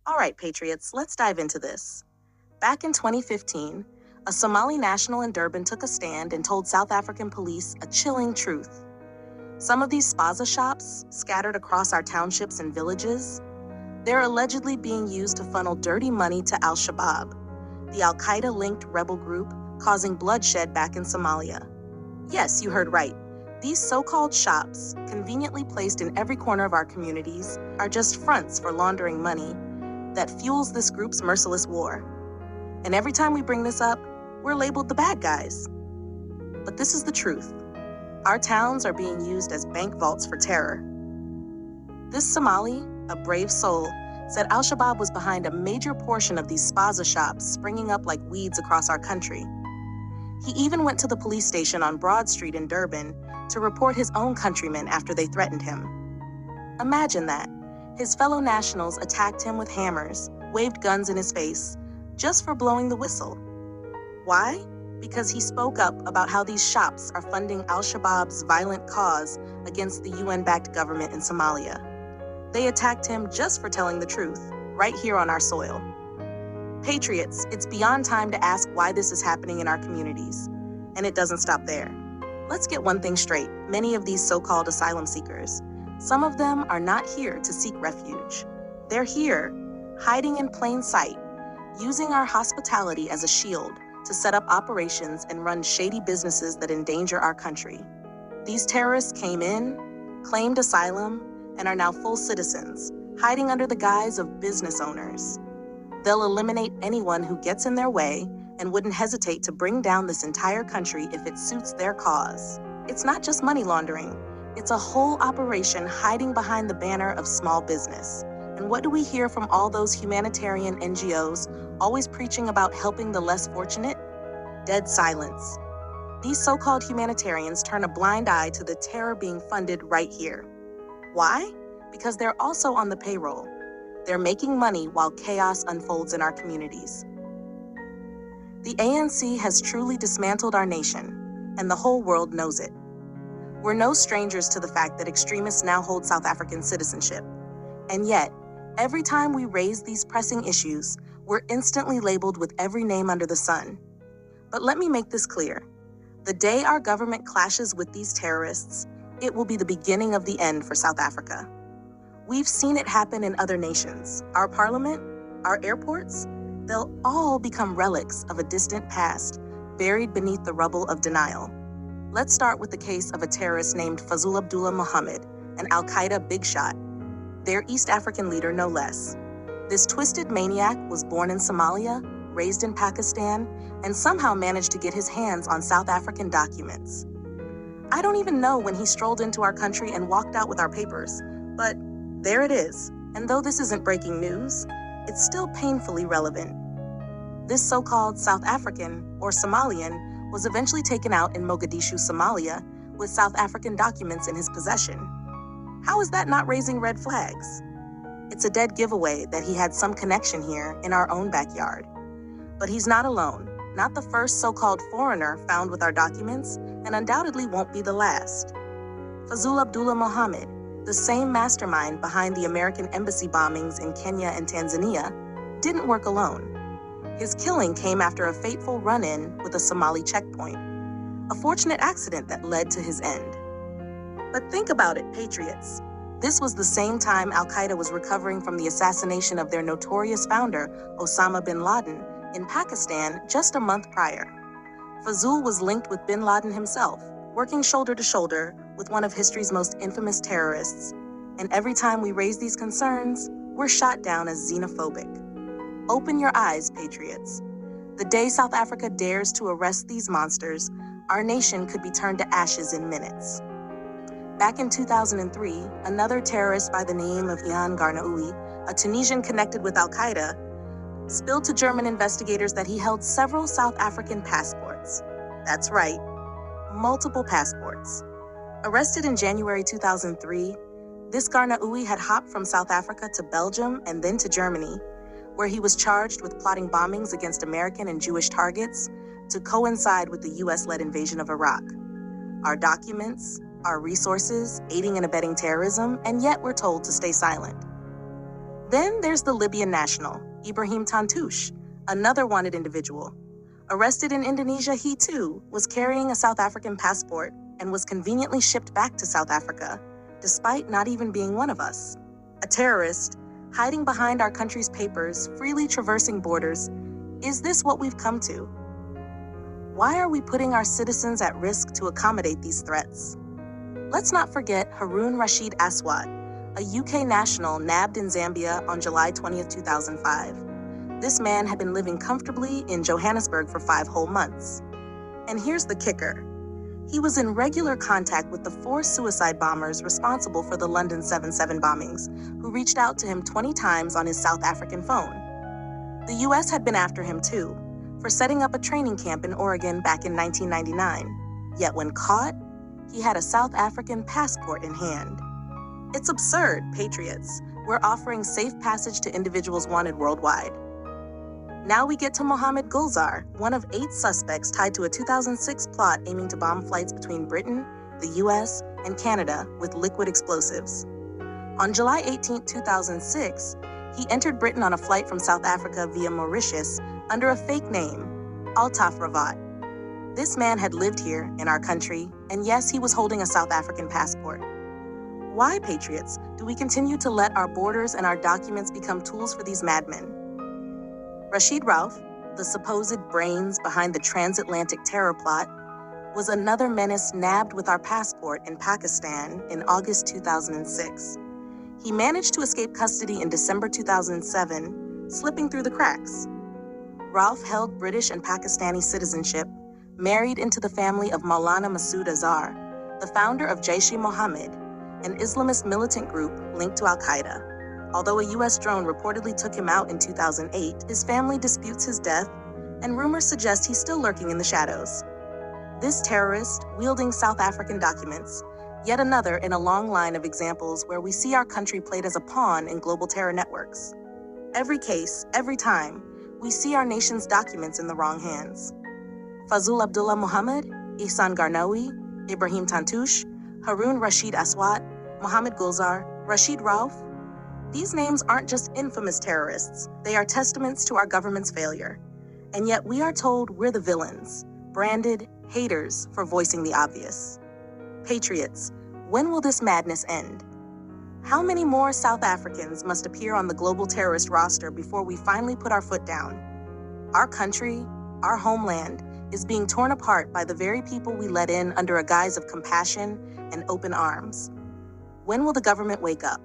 All right, Patriots, let's dive into this. Back in 2015, a Somali national in Durban took a stand and told South African police a chilling truth. Some of these Spaza shops, scattered across our townships and villages, they're allegedly being used to funnel dirty money to Al-Shabaab, the Al-Qaeda-linked rebel group causing bloodshed back in Somalia. Yes, you heard right. These so-called shops, conveniently placed in every corner of our communities, are just fronts for laundering money that fuels this group's merciless war. And every time we bring this up, we're labeled the bad guys. But this is the truth. Our towns are being used as bank vaults for terror. This Somali, a brave soul, said Al-Shabaab was behind a major portion of these Spaza shops springing up like weeds across our country. He even went to the police station on Broad Street in Durban to report his own countrymen after they threatened him. Imagine that. His fellow nationals attacked him with hammers, waved guns in his face, just for blowing the whistle. Why? Because he spoke up about how these shops are funding Al-Shabaab's violent cause against the UN-backed government in Somalia. They attacked him just for telling the truth, right here on our soil. Patriots, it's beyond time to ask why this is happening in our communities. And it doesn't stop there. Let's get one thing straight. Many of these so-called asylum seekers, some of them are not here to seek refuge. They're here, hiding in plain sight, using our hospitality as a shield to set up operations and run shady businesses that endanger our country. These terrorists came in, claimed asylum, and are now full citizens, hiding under the guise of business owners. They'll eliminate anyone who gets in their way and wouldn't hesitate to bring down this entire country if it suits their cause. It's not just money laundering. It's a whole operation hiding behind the banner of small business. And what do we hear from all those humanitarian NGOs always preaching about helping the less fortunate? Dead silence. These so-called humanitarians turn a blind eye to the terror being funded right here. Why? Because they're also on the payroll. They're making money while chaos unfolds in our communities. The ANC has truly dismantled our nation, and the whole world knows it. We're no strangers to the fact that extremists now hold South African citizenship. And yet, every time we raise these pressing issues, we're instantly labeled with every name under the sun. But let me make this clear. The day our government clashes with these terrorists, it will be the beginning of the end for South Africa. We've seen it happen in other nations. Our parliament, our airports, they'll all become relics of a distant past, buried beneath the rubble of denial. Let's start with the case of a terrorist named Fazul Abdullah Mohammed, an Al-Qaeda big shot, their East African leader no less. This twisted maniac was born in Somalia, raised in Pakistan, and somehow managed to get his hands on South African documents. I don't even know when he strolled into our country and walked out with our papers, but there it is. And though this isn't breaking news, it's still painfully relevant. This so-called South African, or Somalian, was eventually taken out in Mogadishu, Somalia, with South African documents in his possession. How is that not raising red flags? It's a dead giveaway that he had some connection here in our own backyard. But he's not alone, not the first so-called foreigner found with our documents, and undoubtedly won't be the last. Fazul Abdullah Mohammed, the same mastermind behind the American embassy bombings in Kenya and Tanzania, didn't work alone. His killing came after a fateful run-in with a Somali checkpoint, a fortunate accident that led to his end. But think about it, Patriots. This was the same time Al-Qaeda was recovering from the assassination of their notorious founder, Osama bin Laden, in Pakistan just a month prior. Fazul was linked with bin Laden himself, working shoulder to shoulder with one of history's most infamous terrorists. And every time we raise these concerns, we're shot down as xenophobic. Open your eyes, Patriots. The day South Africa dares to arrest these monsters, our nation could be turned to ashes in minutes. Back in 2003, another terrorist by the name of Ian Garnaoui, a Tunisian connected with Al-Qaeda, spilled to German investigators that he held several South African passports. That's right, multiple passports. Arrested in January 2003, this Garnaoui had hopped from South Africa to Belgium and then to Germany, where he was charged with plotting bombings against American and Jewish targets to coincide with the US-led invasion of Iraq. Our documents, our resources, aiding and abetting terrorism, and yet we're told to stay silent. Then there's the Libyan national, Ibrahim Tantouche, another wanted individual. Arrested in Indonesia, he too was carrying a South African passport and was conveniently shipped back to South Africa, despite not even being one of us. A terrorist, hiding behind our country's papers, freely traversing borders. Is this what we've come to? Why are we putting our citizens at risk to accommodate these threats? Let's not forget Harun Rashid Aswad, a UK national nabbed in Zambia on July 20th, 2005. This man had been living comfortably in Johannesburg for 5 whole months. And here's the kicker. He was in regular contact with the 4 suicide bombers responsible for the London 7/7 bombings, who reached out to him 20 times on his South African phone. The US had been after him too, for setting up a training camp in Oregon back in 1999. Yet when caught, he had a South African passport in hand. It's absurd, patriots. We're offering safe passage to individuals wanted worldwide. Now we get to Mohammed Gulzar, one of 8 suspects tied to a 2006 plot aiming to bomb flights between Britain, the US, and Canada with liquid explosives. On July 18, 2006, he entered Britain on a flight from South Africa via Mauritius under a fake name, Altaf Ravat. This man had lived here in our country, and yes, he was holding a South African passport. Why, patriots, do we continue to let our borders and our documents become tools for these madmen? Rashid Rauf, the supposed brains behind the transatlantic terror plot, was another menace nabbed with our passport in Pakistan in August 2006. He managed to escape custody in December 2007, slipping through the cracks. Rauf held British and Pakistani citizenship, married into the family of Maulana Masood Azhar, the founder of Jaish-e-Mohammed, an Islamist militant group linked to Al-Qaeda. Although a US drone reportedly took him out in 2008, his family disputes his death, and rumors suggest he's still lurking in the shadows. This terrorist, wielding South African documents, yet another in a long line of examples where we see our country played as a pawn in global terror networks. Every case, every time, we see our nation's documents in the wrong hands. Fazul Abdullah Muhammad, Ihsan Garnawi, Ibrahim Tantouche, Harun Rashid Aswad, Mohammed Gulzar, Rashid Rauf. These names aren't just infamous terrorists, they are testaments to our government's failure. And yet we are told we're the villains, branded haters for voicing the obvious. Patriots, when will this madness end? How many more South Africans must appear on the global terrorist roster before we finally put our foot down? Our country, our homeland, is being torn apart by the very people we let in under a guise of compassion and open arms. When will the government wake up?